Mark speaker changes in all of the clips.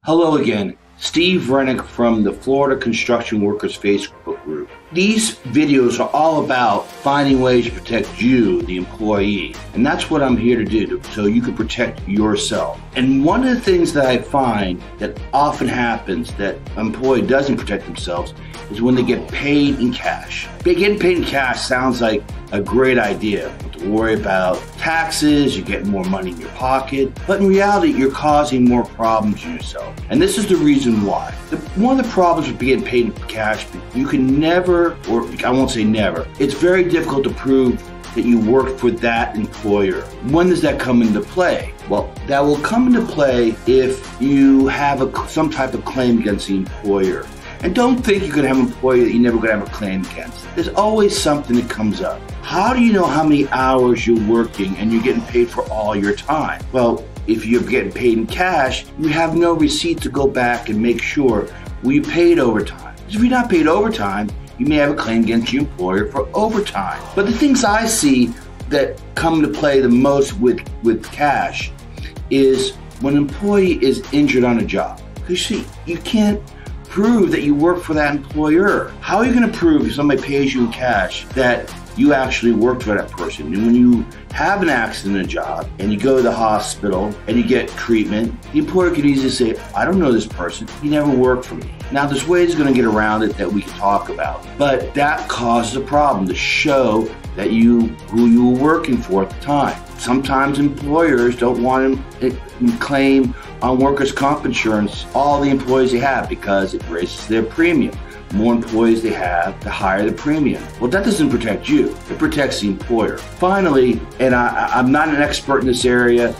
Speaker 1: Hello again, Steve Rennick from the Florida Construction Workers Facebook group. These videos are all about finding ways to protect you, the employee, and that's what I'm here to do, so you can protect yourself. And one of the things that I find that often happens that an employee doesn't protect themselves is when they get paid in cash. Getting paid in cash sounds like a great idea. You don't have to worry about taxes, you're getting more money in your pocket, but in reality, you're causing more problems to yourself. And this is the reason why. One of the problems with getting paid in cash, you can never, or I won't say never, it's very difficult to prove that you worked for that employer. When does that come into play? Well, that will come into play if you have some type of claim against the employer. And don't think you're going to have an employee that you're never going to have a claim against. There's always something that comes up. How do you know how many hours you're working and you're getting paid for all your time? Well, if you're getting paid in cash, you have no receipt to go back and make sure you paid overtime. If you're not paid overtime, you may have a claim against your employer for overtime. But the things I see that come into play the most with cash is when an employee is injured on a job. Because you can't prove that you work for that employer. How are you going to prove if somebody pays you in cash that you actually worked for that person? And when you have an accident in a job and you go to the hospital and you get treatment, the employer can easily say, I don't know this person, he never worked for me. Now there's ways going to get around it that we can talk about, but that causes a problem to show that who you were working for at the time. Sometimes employers don't want to claim on workers' comp insurance all the employees they have because it raises their premium. The more employees they have, the higher the premium. Well, that doesn't protect you. It protects the employer. Finally, and I'm not an expert in this area,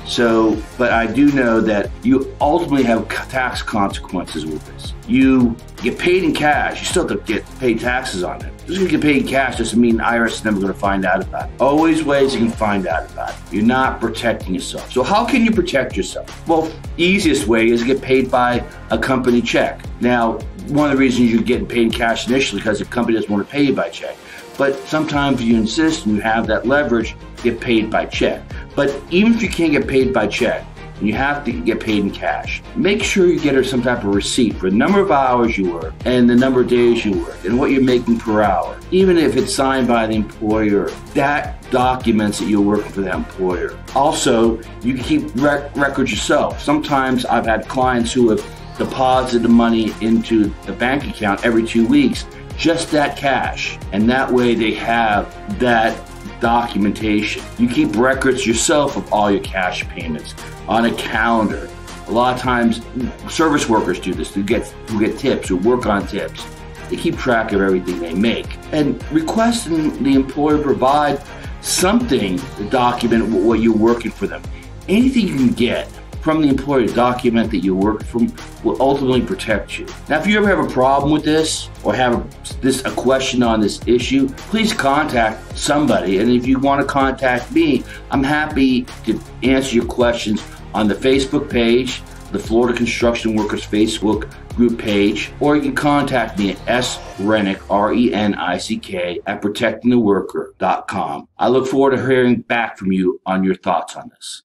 Speaker 1: but I do know that you ultimately have tax consequences with this. You get paid in cash, you still have to get paid taxes on it. Just because you get paid in cash doesn't mean the IRS is never going to find out about it. Always ways you can find out about it. You're not protecting yourself. So how can you protect yourself? Well, the easiest way is to get paid by a company check. Now, one of the reasons you're getting paid in cash initially because the company doesn't want to pay you by check. But sometimes you insist and you have that leverage, get paid by check. But even if you can't get paid by check, and you have to get paid in cash, make sure you get some type of receipt for the number of hours you work and the number of days you work and what you're making per hour. Even if it's signed by the employer, that documents that you're working for that employer. Also, you can keep records yourself. Sometimes I've had clients who have deposited the money into the bank account every 2 weeks, just that cash. And that way they have that documentation. You keep records yourself of all your cash payments on a calendar. A lot of times service workers do this, who get tips, who work on tips. They keep track of everything they make. And requesting the employer provide something to document what you're working for them. Anything you can get from the employer to document that you work from will ultimately protect you. Now, if you ever have a problem with this or have a question on this issue, please contact somebody. And if you want to contact me, I'm happy to answer your questions on the Facebook page, the Florida Construction Workers Facebook group page, or you can contact me at srenick, R-E-N-I-C-K, at protectingtheworker.com. I look forward to hearing back from you on your thoughts on this.